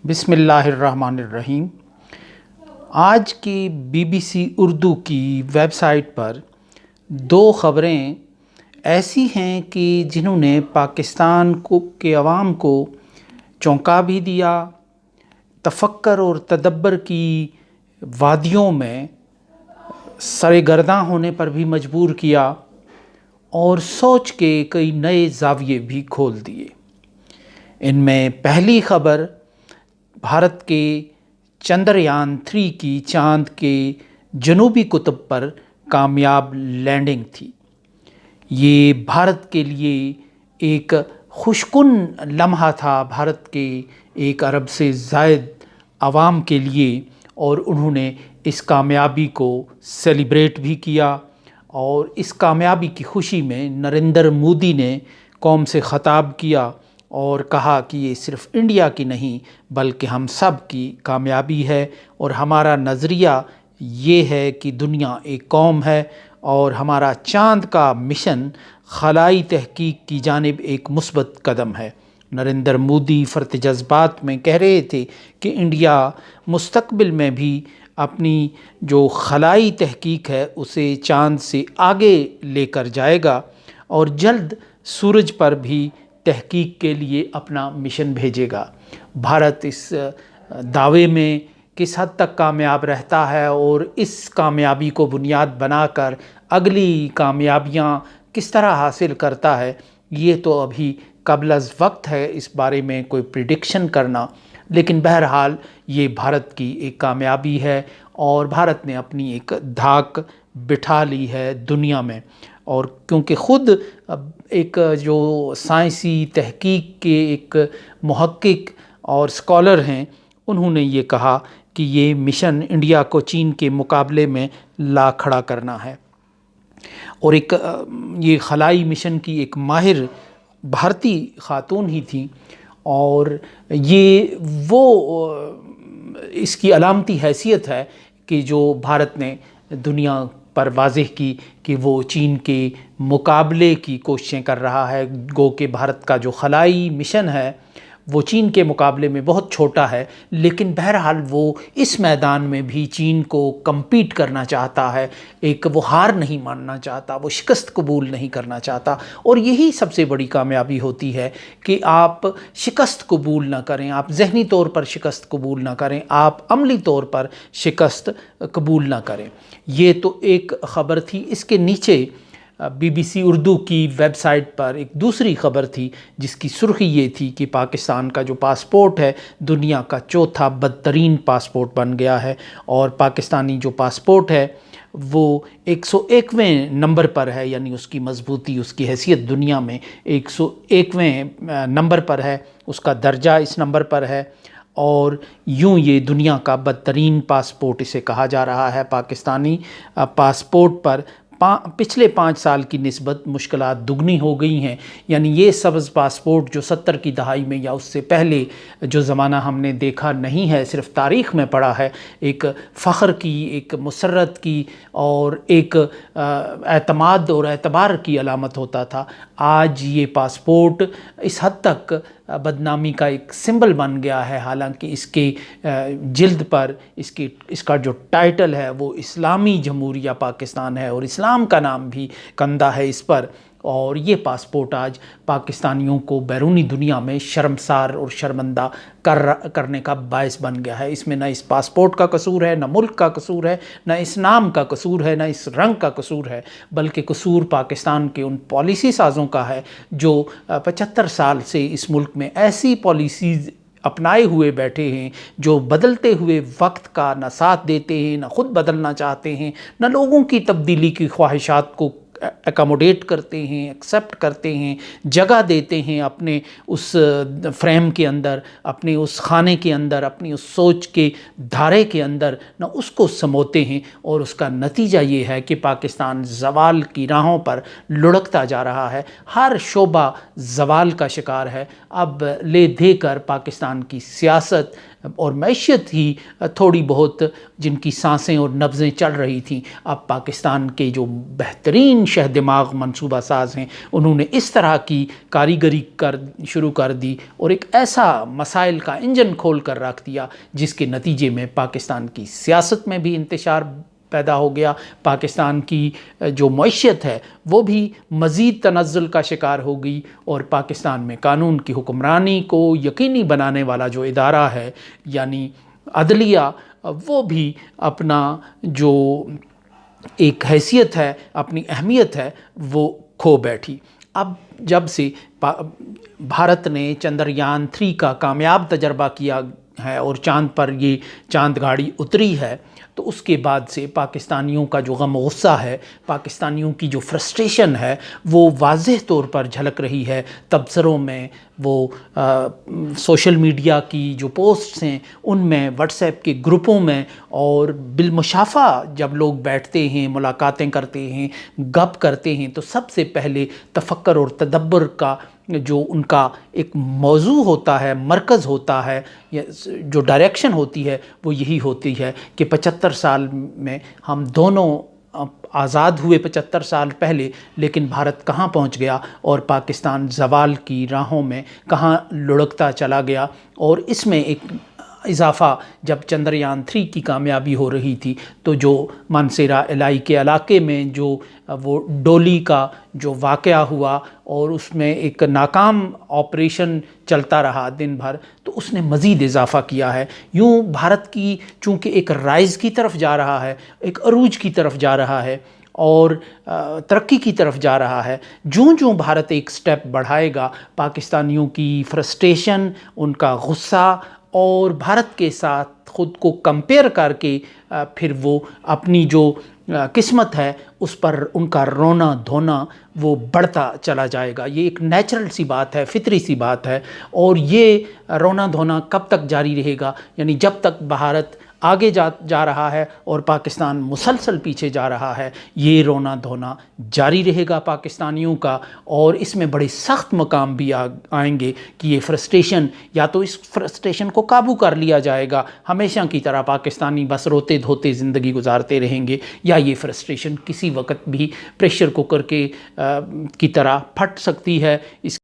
بسم اللہ الرحمن الرحیم۔ آج کی BBC اردو کی ویب سائٹ پر دو خبریں ایسی ہیں کہ جنہوں نے پاکستان کے عوام کو چونکا بھی دیا، تفکر اور تدبر کی وادیوں میں سرگرداں ہونے پر بھی مجبور کیا اور سوچ کے کئی نئے زاویے بھی کھول دیے۔ ان میں پہلی خبر بھارت کے چندریان 3 کی چاند کے جنوبی قطب پر کامیاب لینڈنگ تھی۔ یہ بھارت کے لیے ایک خوش کن لمحہ تھا، بھارت کے 1 ارب سے زائد عوام کے لیے، اور انہوں نے اس کامیابی کو سیلیبریٹ بھی کیا، اور اس کامیابی کی خوشی میں نریندر مودی نے قوم سے خطاب کیا اور کہا کہ یہ صرف انڈیا کی نہیں بلکہ ہم سب کی کامیابی ہے، اور ہمارا نظریہ یہ ہے کہ دنیا ایک قوم ہے اور ہمارا چاند کا مشن خلائی تحقیق کی جانب ایک مثبت قدم ہے۔ نریندر مودی فرط جذبات میں کہہ رہے تھے کہ انڈیا مستقبل میں بھی اپنی جو خلائی تحقیق ہے اسے چاند سے آگے لے کر جائے گا اور جلد سورج پر بھی تحقیق کے لیے اپنا مشن بھیجے گا۔ بھارت اس دعوے میں کس حد تک کامیاب رہتا ہے اور اس کامیابی کو بنیاد بنا کر اگلی کامیابیاں کس طرح حاصل کرتا ہے، یہ تو ابھی قبل از وقت ہے اس بارے میں کوئی پریڈکشن کرنا، لیکن بہرحال یہ بھارت کی ایک کامیابی ہے اور بھارت نے اپنی ایک دھاک بٹھا لی ہے دنیا میں۔ اور کیونکہ خود ایک جو سائنسی تحقیق کے ایک محقق اور اسکالر ہیں، انہوں نے یہ کہا کہ یہ مشن انڈیا کو چین کے مقابلے میں لا کھڑا کرنا ہے، اور یہ خلائی مشن کی ایک ماہر بھارتی خاتون ہی تھیں، اور یہ وہ اس کی علامتی حیثیت ہے کہ جو بھارت نے دنیا پر واضح کی کہ وہ چین کے مقابلے کی کوششیں کر رہا ہے۔ گو کہ بھارت کا جو خلائی مشن ہے وہ چین کے مقابلے میں بہت چھوٹا ہے، لیکن بہرحال وہ اس میدان میں بھی چین کو کمپیٹ کرنا چاہتا ہے، وہ ہار نہیں ماننا چاہتا، وہ شکست قبول نہیں کرنا چاہتا، اور یہی سب سے بڑی کامیابی ہوتی ہے کہ آپ شکست قبول نہ کریں، آپ ذہنی طور پر شکست قبول نہ کریں، آپ عملی طور پر شکست قبول نہ کریں۔ یہ تو ایک خبر تھی۔ اس کے نیچے BBC اردو کی ویب سائٹ پر ایک دوسری خبر تھی جس کی سرخی یہ تھی کہ پاکستان کا جو پاسپورٹ ہے دنیا کا چوتھا بدترین پاسپورٹ بن گیا ہے، اور پاکستانی جو پاسپورٹ ہے وہ 101ویں نمبر پر ہے، یعنی اس کی مضبوطی، اس کی حیثیت دنیا میں 101ویں نمبر پر ہے، اس کا درجہ اس نمبر پر ہے، اور یوں یہ دنیا کا بدترین پاسپورٹ اسے کہا جا رہا ہے۔ پاکستانی پاسپورٹ پر پچھلے 5 سال کی نسبت مشکلات دگنی ہو گئی ہیں، یعنی یہ سبز پاسپورٹ جو 70 کی دہائی میں یا اس سے پہلے جو زمانہ ہم نے دیکھا نہیں ہے، صرف تاریخ میں پڑھا ہے، ایک فخر کی، ایک مسرت کی اور ایک اعتماد اور اعتبار کی علامت ہوتا تھا، آج یہ پاسپورٹ اس حد تک بدنامی کا ایک سمبل بن گیا ہے، حالانکہ اس کے جلد پر اس کا جو ٹائٹل ہے وہ اسلامی جمہوریہ پاکستان ہے، اور اسلام کا نام بھی کندہ ہے اس پر، اور یہ پاسپورٹ آج پاکستانیوں کو بیرونی دنیا میں شرمسار اور شرمندہ کرنے کا باعث بن گیا ہے۔ اس میں نہ اس پاسپورٹ کا قصور ہے، نہ ملک کا قصور ہے، نہ اس نام کا قصور ہے، نہ اس رنگ کا قصور ہے، بلکہ قصور پاکستان کے ان پالیسی سازوں کا ہے جو 75 سال سے اس ملک میں ایسی پالیسیز اپنائے ہوئے بیٹھے ہیں جو بدلتے ہوئے وقت کا نہ ساتھ دیتے ہیں، نہ خود بدلنا چاہتے ہیں، نہ لوگوں کی تبدیلی کی خواہشات کو اکاموڈیٹ کرتے ہیں، ایکسیپٹ کرتے ہیں، جگہ دیتے ہیں اپنے اس فریم کے اندر، اپنے اس خانے کے اندر، اپنی اس سوچ کے دھارے کے اندر، نہ اس کو سموتے ہیں، اور اس کا نتیجہ یہ ہے کہ پاکستان زوال کی راہوں پر لڑکتا جا رہا ہے، ہر شعبہ زوال کا شکار ہے۔ اب لے دے کر پاکستان کی سیاست اور معیشت ہی تھوڑی بہت جن کی سانسیں اور نبضیں چل رہی تھیں، اب پاکستان کے جو بہترین شہ دماغ منصوبہ ساز ہیں، انہوں نے اس طرح کی کاریگری شروع کر دی اور ایک ایسا مسائل کا انجن کھول کر رکھ دیا جس کے نتیجے میں پاکستان کی سیاست میں بھی انتشار پیدا ہو گیا، پاکستان کی جو معیشت ہے وہ بھی مزید تنزل کا شکار ہو گئی، اور پاکستان میں قانون کی حکمرانی کو یقینی بنانے والا جو ادارہ ہے یعنی عدلیہ، وہ بھی اپنا جو ایک حیثیت ہے، اپنی اہمیت ہے، وہ کھو بیٹھی۔ اب جب سے بھارت نے چندریان 3 کا کامیاب تجربہ کیا ہے اور چاند پر یہ چاند گاڑی اتری ہے، تو اس کے بعد سے پاکستانیوں کا جو غم و غصہ ہے، پاکستانیوں کی جو فرسٹریشن ہے، وہ واضح طور پر جھلک رہی ہے تبصروں میں، وہ سوشل میڈیا کی جو پوسٹس ہیں ان میں، واٹس ایپ کے گروپوں میں، اور بالمشافہ جب لوگ بیٹھتے ہیں، ملاقاتیں کرتے ہیں، گپ کرتے ہیں، تو سب سے پہلے تفکر اور تدبر کا جو ان کا ایک موضوع ہوتا ہے، مرکز ہوتا ہے، جو ڈائریکشن ہوتی ہے، وہ یہی ہوتی ہے کہ 75 سال میں ہم دونوں آزاد ہوئے 75 سال پہلے، لیکن بھارت کہاں پہنچ گیا اور پاکستان زوال کی راہوں میں کہاں لڑکتا چلا گیا۔ اور اس میں ایک اضافہ، جب چندریان 3 کی کامیابی ہو رہی تھی تو جو مانسیرا الائی کے علاقے میں جو وہ ڈولی کا جو واقعہ ہوا اور اس میں ایک ناکام آپریشن چلتا رہا دن بھر، تو اس نے مزید اضافہ کیا ہے۔ یوں بھارت کی چونکہ ایک رائز کی طرف جا رہا ہے، ایک عروج کی طرف جا رہا ہے اور ترقی کی طرف جا رہا ہے، جوں بھارت ایک سٹیپ بڑھائے گا، پاکستانیوں کی فرسٹریشن، ان کا غصہ اور بھارت کے ساتھ خود کو کمپیئر کر کے پھر وہ اپنی جو قسمت ہے اس پر ان کا رونا دھونا وہ بڑھتا چلا جائے گا۔ یہ ایک نیچرل سی بات ہے، فطری سی بات ہے، اور یہ رونا دھونا کب تک جاری رہے گا؟ یعنی جب تک بھارت آگے جا رہا ہے اور پاکستان مسلسل پیچھے جا رہا ہے، یہ رونا دھونا جاری رہے گا پاکستانیوں کا، اور اس میں بڑے سخت مقام بھی آئیں گے کہ یہ فرسٹریشن، یا تو اس فرسٹریشن کو قابو کر لیا جائے گا، ہمیشہ کی طرح پاکستانی بس روتے دھوتے زندگی گزارتے رہیں گے، یا یہ فرسٹریشن کسی وقت بھی پریشر کوکر کی طرح پھٹ سکتی ہے۔ اس